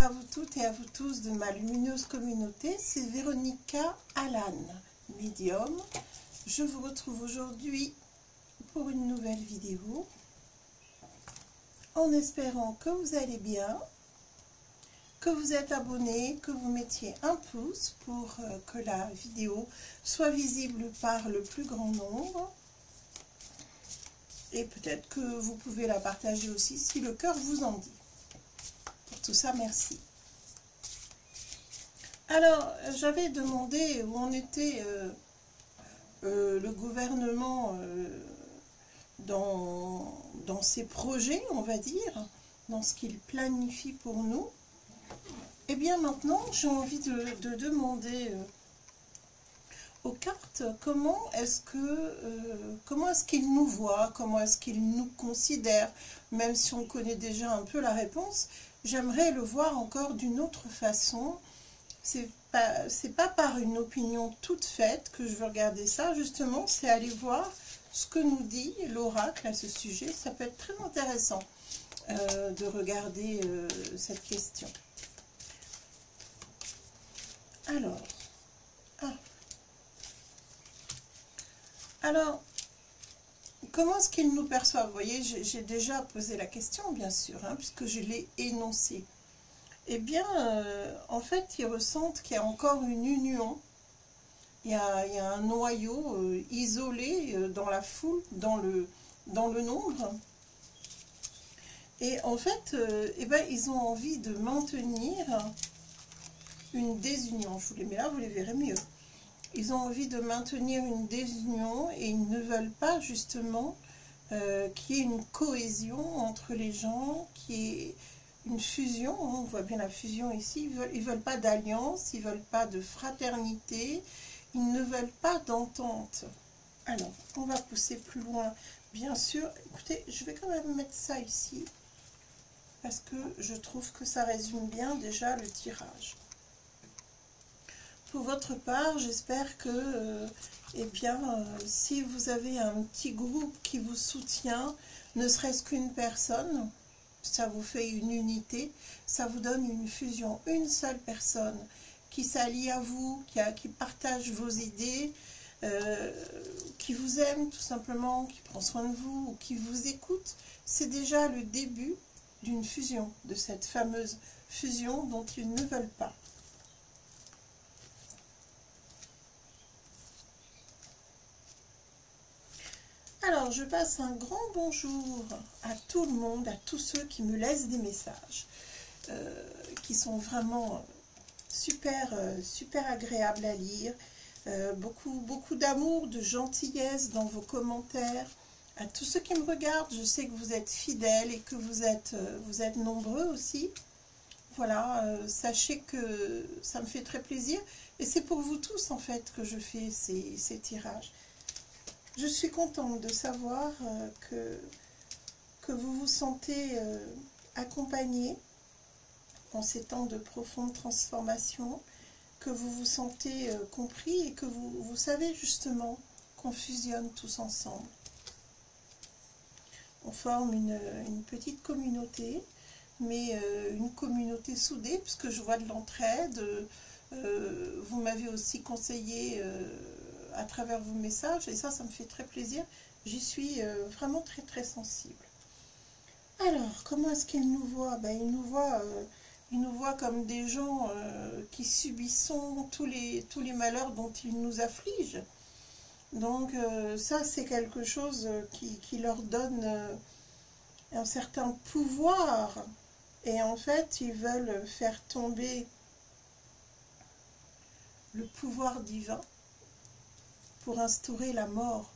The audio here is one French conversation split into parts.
À vous toutes et à vous tous de ma lumineuse communauté, c'est Véronica Alan, médium. Je vous retrouve aujourd'hui pour une nouvelle vidéo, en espérant que vous allez bien, que vous êtes abonné, que vous mettiez un pouce pour que la vidéo soit visible par le plus grand nombre. Et peut-être que vous pouvez la partager aussi si le cœur vous en dit. Pour tout ça, merci. Alors, j'avais demandé où en était le gouvernement dans ses projets, on va dire, dans ce qu'il planifie pour nous. Et bien maintenant, j'ai envie de demander aux cartes comment est-ce qu'il nous voit, comment est-ce qu'il nous considère, même si on connaît déjà un peu la réponse. J'aimerais le voir encore d'une autre façon. C'est pas par une opinion toute faite que je veux regarder ça, justement, c'est aller voir ce que nous dit l'oracle à ce sujet. Ça peut être très intéressant de regarder cette question. Alors, comment est-ce qu'il nous perçoit? Vous voyez, j'ai déjà posé la question, bien sûr, hein, puisque je l'ai énoncé. Eh bien, en fait, ils ressentent qu'il y a encore une union. Il y a un noyau isolé dans la foule, dans le nombre. Et en fait, eh ben, ils ont envie de maintenir une désunion. Je vous les mets là, vous les verrez mieux. Ils ont envie de maintenir une désunion et ils ne veulent pas justement qu'il y ait une cohésion entre les gens, qu'il y ait une fusion. Hein, on voit bien la fusion ici. Ils veulent pas d'alliance, ils veulent pas de fraternité, ils ne veulent pas d'entente. Alors, on va pousser plus loin, bien sûr. Écoutez, je vais quand même mettre ça ici, parce que je trouve que ça résume bien déjà le tirage. Pour votre part, j'espère que, eh bien, si vous avez un petit groupe qui vous soutient, ne serait-ce qu'une personne, ça vous fait une unité, ça vous donne une fusion, une seule personne qui s'allie à vous, qui partage vos idées, qui vous aime tout simplement, qui prend soin de vous, ou qui vous écoute, c'est déjà le début d'une fusion, de cette fameuse fusion dont ils ne veulent pas. Alors, je passe un grand bonjour à tout le monde, à tous ceux qui me laissent des messages, qui sont vraiment super agréables à lire. Beaucoup d'amour, de gentillesse dans vos commentaires. À tous ceux qui me regardent, je sais que vous êtes fidèles et que vous êtes nombreux aussi. Voilà, sachez que ça me fait très plaisir. Et c'est pour vous tous, en fait, que je fais ces tirages. Je suis contente de savoir que vous vous sentez accompagné en ces temps de profonde transformation, que vous vous sentez compris et que vous savez justement qu'on fusionne tous ensemble. On forme une petite communauté, mais une communauté soudée, puisque je vois de l'entraide. Vous m'avez aussi conseillé à travers vos messages, et ça me fait très plaisir. J'y suis vraiment très sensible. Alors, comment est-ce qu'il nous voit? Ben, il nous voit comme des gens qui subissons tous les malheurs dont il nous afflige. Donc ça, c'est quelque chose qui leur donne un certain pouvoir, et en fait, ils veulent faire tomber le pouvoir divin pour instaurer la mort.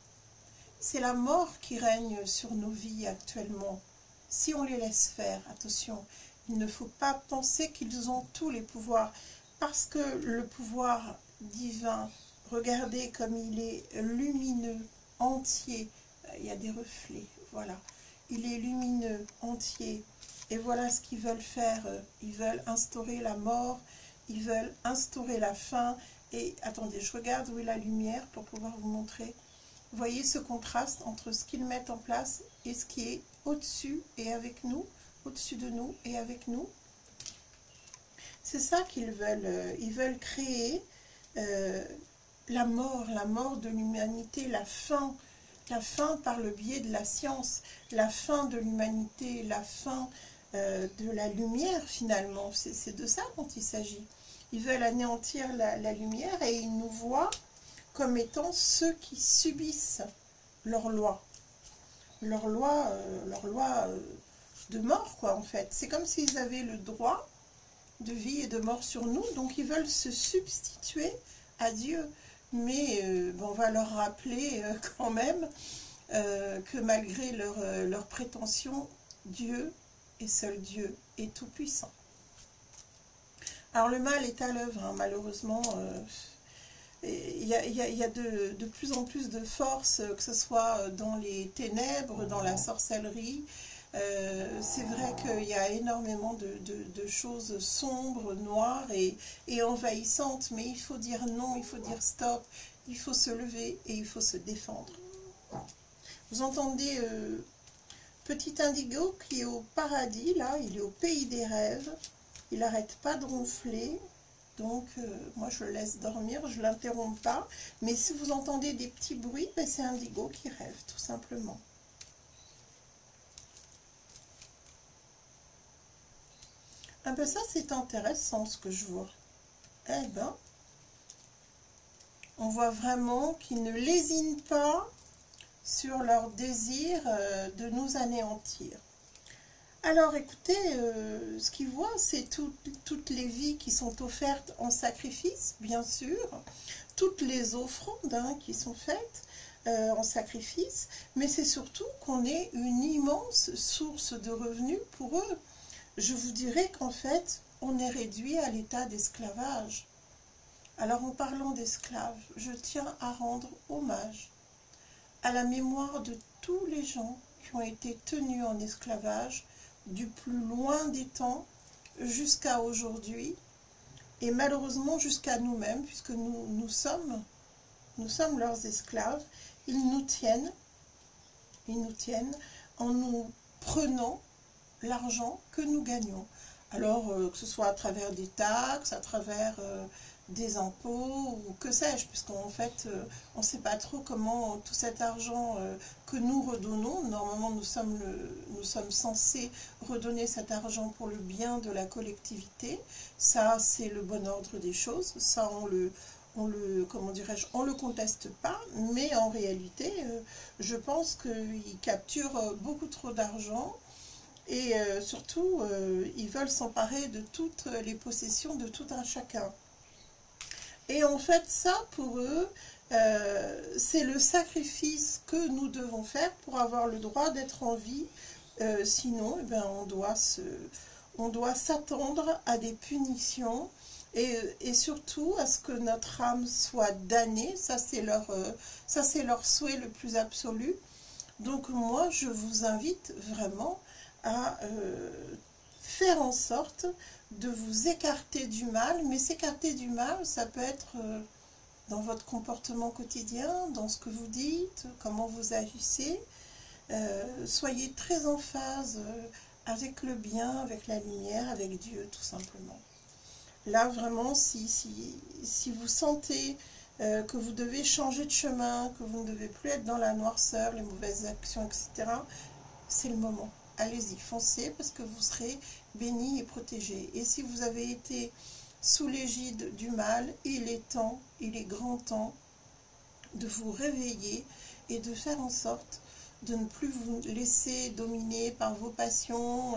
C'est la mort qui règne sur nos vies actuellement, si on les laisse faire. Attention, il ne faut pas penser qu'ils ont tous les pouvoirs, parce que le pouvoir divin, regardez comme il est lumineux, entier, il y a des reflets, voilà, il est lumineux, entier, et voilà ce qu'ils veulent faire. Ils veulent instaurer la mort, ils veulent instaurer la faim. Et attendez, je regarde où est la lumière pour pouvoir vous montrer. Vous voyez ce contraste entre ce qu'ils mettent en place et ce qui est au-dessus et avec nous, au-dessus de nous et avec nous. C'est ça qu'ils veulent. Ils veulent créer la mort de l'humanité, la fin par le biais de la science, la fin de l'humanité, la fin de la lumière finalement. C'est de ça dont il s'agit. Ils veulent anéantir la lumière et ils nous voient comme étant ceux qui subissent leur loi. Leur loi de mort, quoi, en fait. C'est comme s'ils avaient le droit de vie et de mort sur nous, donc ils veulent se substituer à Dieu. Mais on va leur rappeler quand même que malgré leur prétention, Dieu et seul Dieu est tout-puissant. Alors le mal est à l'œuvre, hein, malheureusement. Il y a de plus en plus de force, que ce soit dans les ténèbres, dans la sorcellerie. C'est vrai qu'il y a énormément de choses sombres, noires et envahissantes, mais il faut dire non, il faut dire stop, il faut se lever et il faut se défendre. Vous entendez petit indigo qui est au paradis, là, il est au pays des rêves, il n'arrête pas de ronfler. Donc, moi, je le laisse dormir, je ne l'interromps pas. Mais si vous entendez des petits bruits, ben, c'est Indigo qui rêve, tout simplement. Ah ben ça, c'est intéressant ce que je vois. Eh ben, on voit vraiment qu'ils ne lésinent pas sur leur désir de nous anéantir. Alors écoutez, ce qu'ils voient, c'est toutes les vies qui sont offertes en sacrifice, bien sûr, toutes les offrandes qui sont faites en sacrifice, mais c'est surtout qu'on est une immense source de revenus pour eux. Je vous dirais qu'en fait, on est réduit à l'état d'esclavage. Alors en parlant d'esclaves, je tiens à rendre hommage à la mémoire de tous les gens qui ont été tenus en esclavage du plus loin des temps jusqu'à aujourd'hui et malheureusement jusqu'à nous-mêmes, puisque nous sommes leurs esclaves. Ils nous tiennent en nous prenant l'argent que nous gagnons. Alors que ce soit à travers des taxes, à travers des impôts ou que sais-je, puisqu'en fait on ne sait pas trop comment tout cet argent que nous redonnons, normalement nous sommes censés redonner cet argent pour le bien de la collectivité, ça c'est le bon ordre des choses, ça comment dirais-je, on le conteste pas, mais en réalité je pense qu'ils capturent beaucoup trop d'argent. Et surtout, ils veulent s'emparer de toutes les possessions de tout un chacun. Et en fait, ça, pour eux, c'est le sacrifice que nous devons faire pour avoir le droit d'être en vie. Sinon, eh ben, on doit s'attendre à des punitions et surtout à ce que notre âme soit damnée. Ça, c'est leur souhait le plus absolu. Donc moi, je vous invite vraiment à faire en sorte de vous écarter du mal, mais s'écarter du mal, ça peut être dans votre comportement quotidien, dans ce que vous dites, comment vous agissez. Soyez très en phase avec le bien, avec la lumière, avec Dieu, tout simplement. Là, vraiment, si vous sentez que vous devez changer de chemin, que vous ne devez plus être dans la noirceur, les mauvaises actions, etc., c'est le moment. Allez-y, foncez, parce que vous serez bénis et protégés. Et si vous avez été sous l'égide du mal, il est grand temps de vous réveiller et de faire en sorte de ne plus vous laisser dominer par vos passions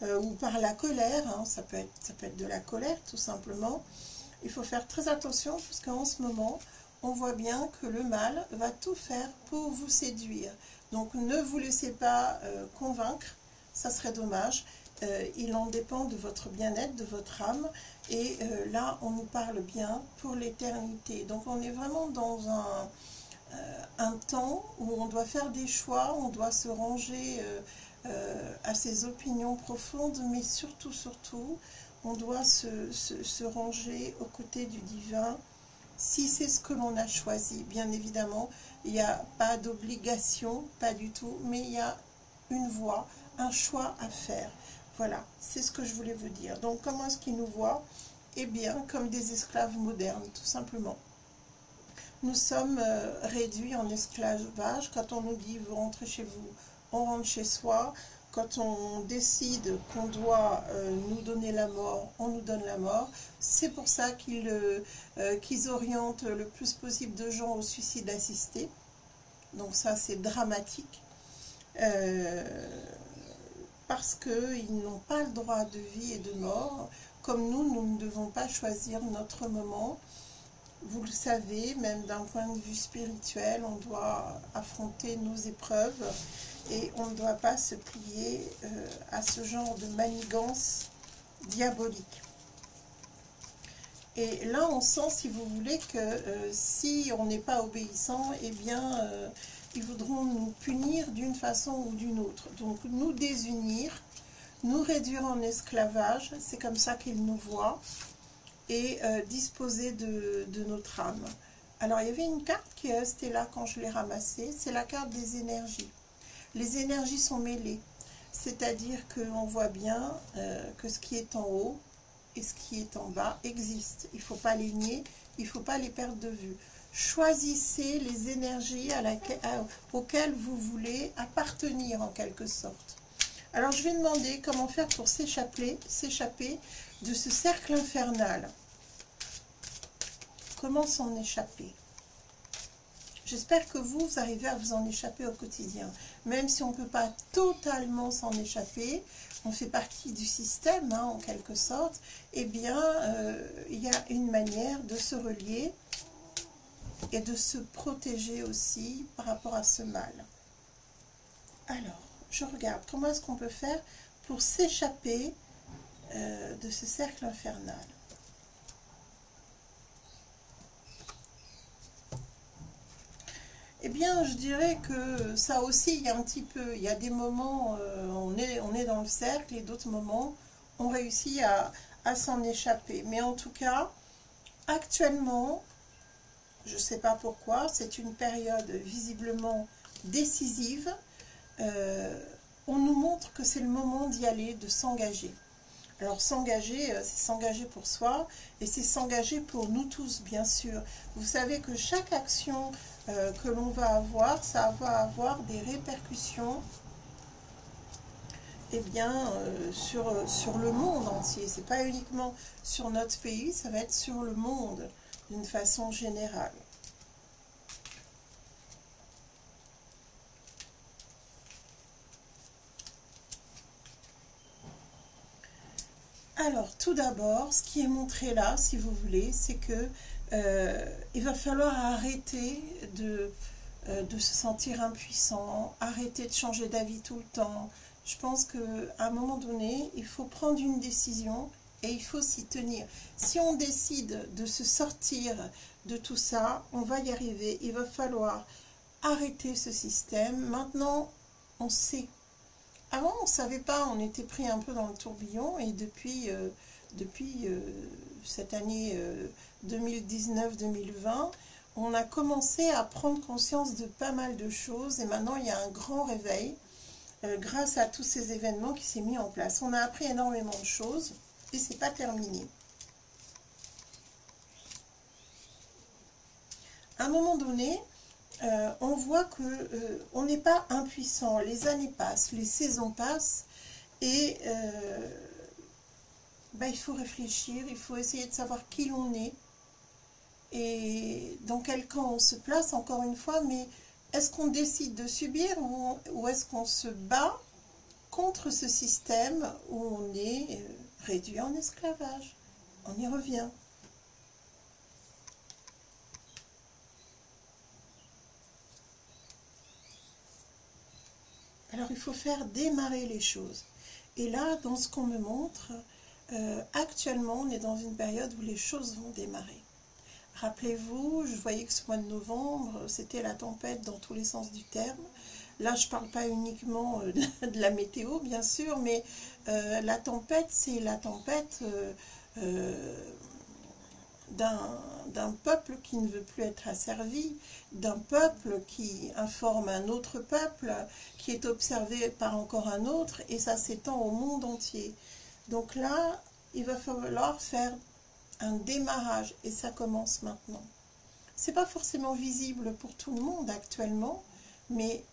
ou par la colère. Hein. Ça peut être de la colère, tout simplement. Il faut faire très attention, parce qu'en ce moment, on voit bien que le mal va tout faire pour vous séduire. Donc ne vous laissez pas convaincre, ça serait dommage. Il en dépend de votre bien-être, de votre âme. Et là, on nous parle bien pour l'éternité. Donc on est vraiment dans un temps où on doit faire des choix, on doit se ranger à ses opinions profondes, mais surtout, on doit se ranger aux côtés du divin, si c'est ce que l'on a choisi. Bien évidemment, il n'y a pas d'obligation, pas du tout, mais il y a une voie, un choix à faire. Voilà, c'est ce que je voulais vous dire. Donc, comment est-ce qu'ils nous voient? Eh bien, comme des esclaves modernes, tout simplement. Nous sommes réduits en esclavage. Quand on nous dit vous rentrez chez vous, on rentre chez soi. Quand on décide qu'on doit nous donner la mort, on nous donne la mort. C'est pour ça qu'ils orientent le plus possible de gens au suicide assisté. Donc ça, c'est dramatique. Parce qu'ils n'ont pas le droit de vie et de mort. Comme nous ne devons pas choisir notre moment. Vous le savez, même d'un point de vue spirituel, on doit affronter nos épreuves et on ne doit pas se plier à ce genre de manigance diabolique. Et là, on sent, si vous voulez, que si on n'est pas obéissant, eh bien, ils voudront nous punir d'une façon ou d'une autre. Donc, nous désunir, nous réduire en esclavage, c'est comme ça qu'ils nous voient, et disposer de notre âme. Alors, il y avait une carte qui est restée là quand je l'ai ramassée, c'est la carte des énergies. Les énergies sont mêlées, c'est-à-dire qu'on voit bien que ce qui est en haut et ce qui est en bas existe. Il ne faut pas les nier, il ne faut pas les perdre de vue. Choisissez les énergies auxquelles vous voulez appartenir en quelque sorte. Alors je vais demander comment faire pour s'échapper de ce cercle infernal. Comment s'en échapper? J'espère que vous arrivez à vous en échapper au quotidien. Même si on ne peut pas totalement s'en échapper, on fait partie du système, hein, en quelque sorte, eh bien, il y a une manière de se relier et de se protéger aussi par rapport à ce mal. Alors, je regarde, comment est-ce qu'on peut faire pour s'échapper de ce cercle infernal? Eh bien, je dirais que ça aussi, il y a un petit peu, il y a des moments, on est dans le cercle, et d'autres moments, on réussit à s'en échapper. Mais en tout cas, actuellement, je ne sais pas pourquoi, c'est une période visiblement décisive. On nous montre que c'est le moment d'y aller, de s'engager. Alors s'engager, c'est s'engager pour soi et c'est s'engager pour nous tous, bien sûr. Vous savez que chaque action que l'on va avoir, ça va avoir des répercussions eh bien, sur le monde entier. Ce n'est pas uniquement sur notre pays, ça va être sur le monde d'une façon générale. Alors, tout d'abord, ce qui est montré là, si vous voulez, c'est que il va falloir arrêter de se sentir impuissant, arrêter de changer d'avis tout le temps. Je pense qu'à un moment donné, il faut prendre une décision et il faut s'y tenir. Si on décide de se sortir de tout ça, on va y arriver. Il va falloir arrêter ce système. Maintenant, on sait. Avant, on ne savait pas, on était pris un peu dans le tourbillon et depuis cette année 2019-2020, on a commencé à prendre conscience de pas mal de choses et maintenant il y a un grand réveil grâce à tous ces événements qui s'est mis en place. On a appris énormément de choses et c'est pas terminé. À un moment donné, on voit que on n'est pas impuissant. Les années passent, les saisons passent et il faut réfléchir, il faut essayer de savoir qui l'on est et dans quel camp on se place, encore une fois, mais est-ce qu'on décide de subir ou est-ce qu'on se bat contre ce système où on est réduit en esclavage? On y revient. Alors il faut faire démarrer les choses. Et là, dans ce qu'on me montre, actuellement, on est dans une période où les choses vont démarrer. Rappelez-vous, je voyais que ce mois de novembre, c'était la tempête dans tous les sens du terme. Là, je ne parle pas uniquement de la météo, bien sûr, mais la tempête, c'est la tempête d'un peuple qui ne veut plus être asservi, d'un peuple qui informe un autre peuple, qui est observé par encore un autre, et ça s'étend au monde entier. Donc là, il va falloir faire un démarrage, et ça commence maintenant. C'est pas forcément visible pour tout le monde actuellement, mais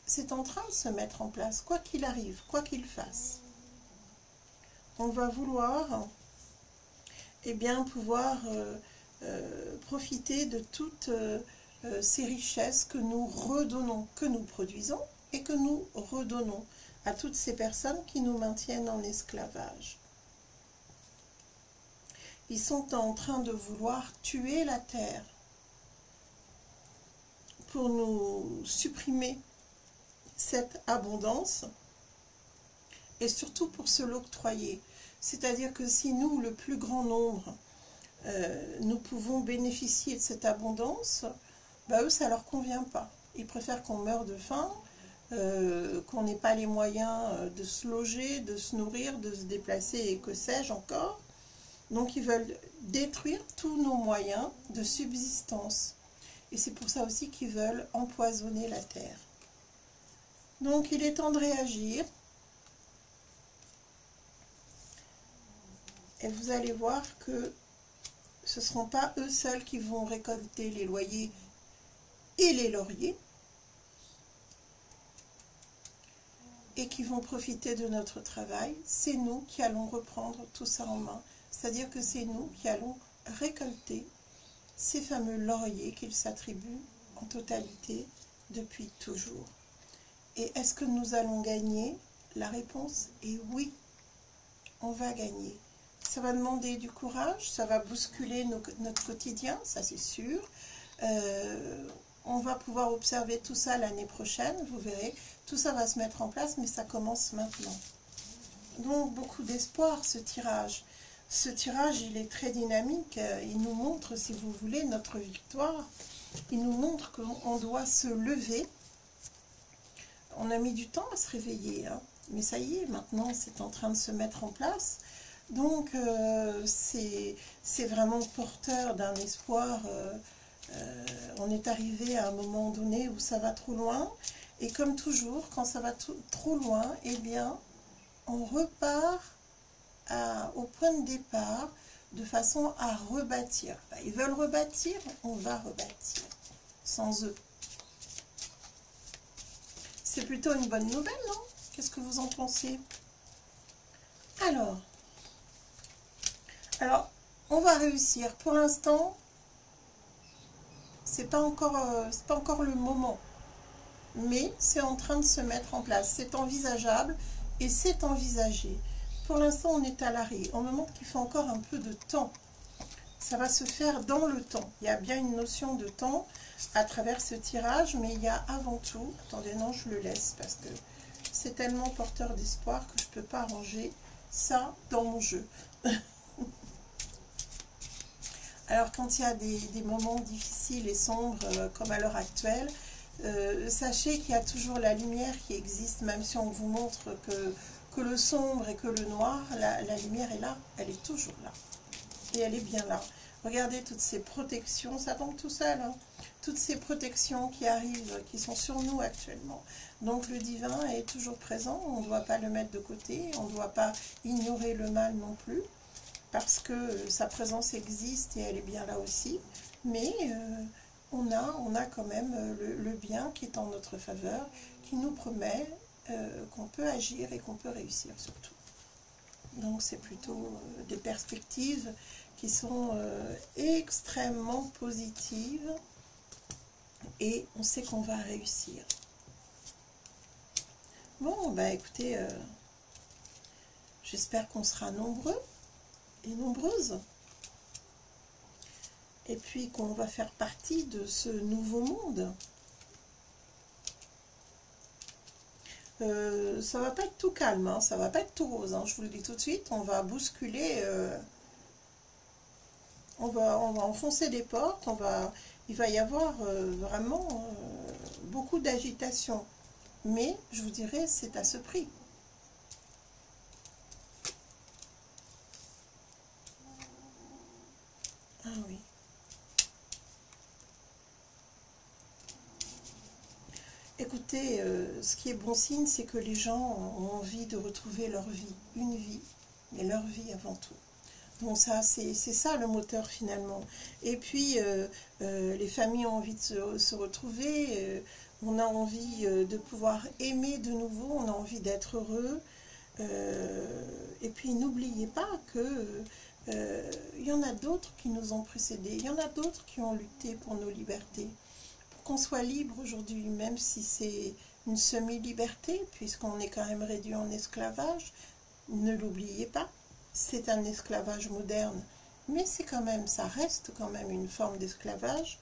c'est en train de se mettre en place, quoi qu'il arrive, quoi qu'il fasse. On va vouloir eh bien, pouvoir profiter de toutes ces richesses que nous redonnons, que nous produisons et que nous redonnons à toutes ces personnes qui nous maintiennent en esclavage. Ils sont en train de vouloir tuer la terre pour nous supprimer cette abondance et surtout pour se l'octroyer. C'est-à-dire que si nous, le plus grand nombre, nous pouvons bénéficier de cette abondance, bah eux, ça ne leur convient pas. Ils préfèrent qu'on meure de faim, qu'on n'ait pas les moyens de se loger, de se nourrir, de se déplacer et que sais-je encore. Donc ils veulent détruire tous nos moyens de subsistance. Et c'est pour ça aussi qu'ils veulent empoisonner la terre. Donc il est temps de réagir. Et vous allez voir que ce ne seront pas eux seuls qui vont récolter les loyers et les lauriers et qui vont profiter de notre travail. C'est nous qui allons reprendre tout ça en main. C'est-à-dire que c'est nous qui allons récolter ces fameux lauriers qu'ils s'attribuent en totalité depuis toujours. Et est-ce que nous allons gagner? La réponse est oui, on va gagner. Ça va demander du courage, ça va bousculer notre quotidien, ça c'est sûr. On va pouvoir observer tout ça l'année prochaine, vous verrez. Tout ça va se mettre en place, mais ça commence maintenant. Donc beaucoup d'espoir ce tirage. Ce tirage, il est très dynamique. Il nous montre, si vous voulez, notre victoire. Il nous montre qu'on doit se lever. On a mis du temps à se réveiller, hein. Mais ça y est, maintenant c'est en train de se mettre en place. Donc c'est vraiment porteur d'un espoir. On est arrivé à un moment donné où ça va trop loin. Et comme toujours, quand ça va trop loin, eh bien, on repart au point de départ de façon à rebâtir. Ils veulent rebâtir, on va rebâtir. Sans eux. C'est plutôt une bonne nouvelle, non? Qu'est-ce que vous en pensez? Alors, on va réussir. Pour l'instant, c'est pas encore le moment. Mais c'est en train de se mettre en place. C'est envisageable et c'est envisagé. Pour l'instant, on est à l'arrêt. On me montre qu'il faut encore un peu de temps. Ça va se faire dans le temps. Il y a bien une notion de temps à travers ce tirage, mais il y a avant tout... Attendez, non, je le laisse parce que c'est tellement porteur d'espoir que je ne peux pas ranger ça dans mon jeu. Alors, quand il y a des moments difficiles et sombres, comme à l'heure actuelle, sachez qu'il y a toujours la lumière qui existe, même si on vous montre que le sombre et que le noir, la lumière est là, elle est toujours là. Et elle est bien là. Regardez toutes ces protections, ça tombe tout seul, hein. Toutes ces protections qui arrivent, qui sont sur nous actuellement. Donc le divin est toujours présent, on ne doit pas le mettre de côté, on ne doit pas ignorer le mal non plus, parce que sa présence existe et elle est bien là aussi. Mais on a quand même le bien qui est en notre faveur, qui nous promet qu'on peut agir et qu'on peut réussir surtout. Donc c'est plutôt des perspectives qui sont extrêmement positives et on sait qu'on va réussir. Bon, bah écoutez, j'espère qu'on sera nombreux et nombreuses. Et puis qu'on va faire partie de ce nouveau monde. Ça va pas être tout calme, hein, ça va pas être tout rose, hein, je vous le dis tout de suite, on va bousculer, on va enfoncer des portes, il va y avoir vraiment beaucoup d'agitation, mais je vous dirais c'est à ce prix. Ah oui. Écoutez, ce qui est bon signe, c'est que les gens ont envie de retrouver leur vie, une vie, mais leur vie avant tout. Donc ça, c'est ça le moteur finalement. Et puis, les familles ont envie de se retrouver, on a envie de pouvoir aimer de nouveau, on a envie d'être heureux. Et puis, n'oubliez pas que il y en a d'autres qui nous ont précédés, il y en a d'autres qui ont lutté pour nos libertés. Qu'on soit libre aujourd'hui, même si c'est une semi-liberté, puisqu'on est quand même réduit en esclavage, ne l'oubliez pas, c'est un esclavage moderne, mais c'est quand même, ça reste quand même une forme d'esclavage,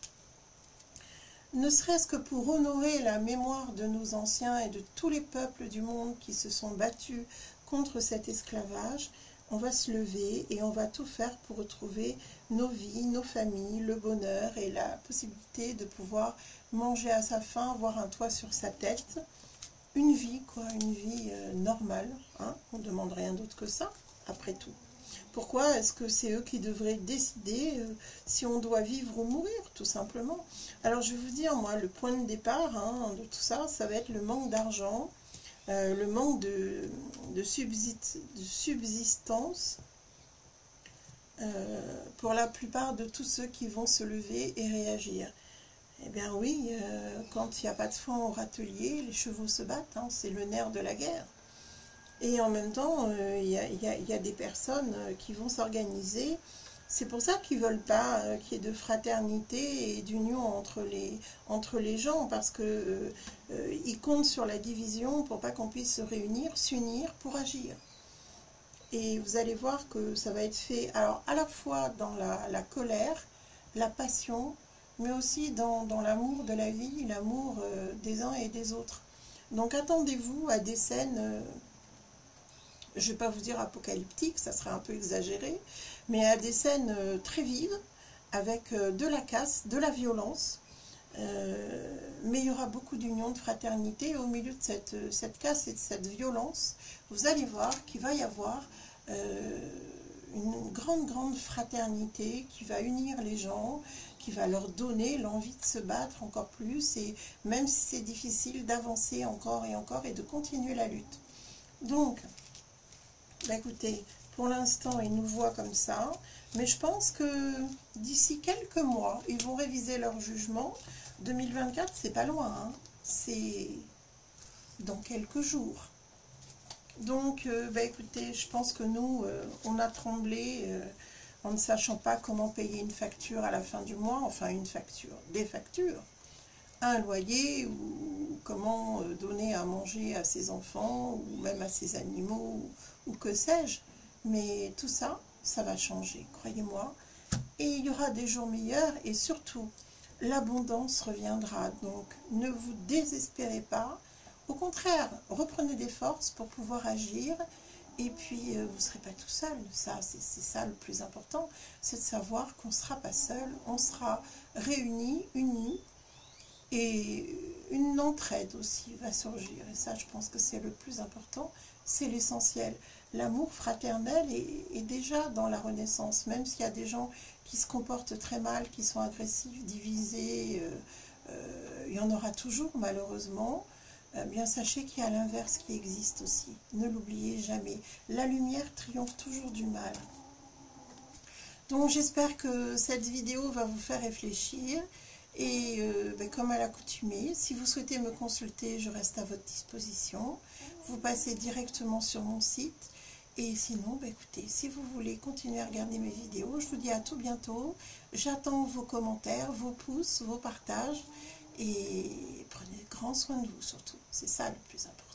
ne serait-ce que pour honorer la mémoire de nos anciens et de tous les peuples du monde qui se sont battus contre cet esclavage. On va se lever et on va tout faire pour retrouver nos vies, nos familles, le bonheur et la possibilité de pouvoir manger à sa faim, avoir un toit sur sa tête. Une vie, quoi, une vie normale. Hein, on ne demande rien d'autre que ça, après tout. Pourquoi est-ce que c'est eux qui devraient décider si on doit vivre ou mourir, tout simplement? Alors, je vais vous dire, moi, le point de départ hein, de tout ça, ça va être le manque d'argent, le manque de subsistance pour la plupart de tous ceux qui vont se lever et réagir. Eh bien oui, quand il n'y a pas de foin au râtelier, les chevaux se battent, hein, c'est le nerf de la guerre. Et en même temps, il y a des personnes qui vont s'organiser. C'est pour ça qu'ils ne veulent pas qu'il y ait de fraternité et d'union entre les gens, parce qu'ils comptent sur la division pour pas qu'on puisse se réunir, s'unir pour agir. Et vous allez voir que ça va être fait, alors à la fois dans la colère, la passion, mais aussi dans l'amour de la vie, l'amour des uns et des autres. Donc attendez-vous à des scènes, je ne vais pas vous dire apocalyptiques, ça serait un peu exagéré, mais à des scènes très vives, avec de la casse, de la violence, mais il y aura beaucoup d'union, de fraternité, et au milieu de cette casse et de cette violence, vous allez voir qu'il va y avoir une grande fraternité qui va unir les gens, qui va leur donner l'envie de se battre encore plus, et même si c'est difficile, d'avancer encore et de continuer la lutte. Donc, bah écoutez, pour l'instant, ils nous voient comme ça, mais je pense que d'ici quelques mois, ils vont réviser leur jugement. 2024, c'est pas loin, hein. C'est dans quelques jours. Donc, bah écoutez, je pense que nous, on a tremblé en ne sachant pas comment payer une facture à la fin du mois, enfin une facture, des factures, un loyer, ou comment donner à manger à ses enfants, ou même à ses animaux, ou que sais-je. Mais tout ça, ça va changer, croyez-moi. Et il y aura des jours meilleurs, et surtout, l'abondance reviendra. Donc, ne vous désespérez pas. Au contraire, reprenez des forces pour pouvoir agir. Et puis, vous ne serez pas tout seul. Ça, c'est ça le plus important. C'est de savoir qu'on ne sera pas seul. On sera réunis, unis. Et une entraide aussi va surgir. Et ça, je pense que c'est le plus important. C'est l'essentiel. L'amour fraternel est déjà dans la Renaissance. Même s'il y a des gens qui se comportent très mal, qui sont agressifs, divisés, il y en aura toujours malheureusement. Bien sachez qu'il y a l'inverse qui existe aussi. Ne l'oubliez jamais. La lumière triomphe toujours du mal. Donc j'espère que cette vidéo va vous faire réfléchir. Et comme à l'accoutumée, si vous souhaitez me consulter, je reste à votre disposition. Vous passez directement sur mon site. Et sinon, écoutez, si vous voulez continuer à regarder mes vidéos, je vous dis à tout bientôt. J'attends vos commentaires, vos pouces, vos partages. Et prenez grand soin de vous surtout. C'est ça le plus important.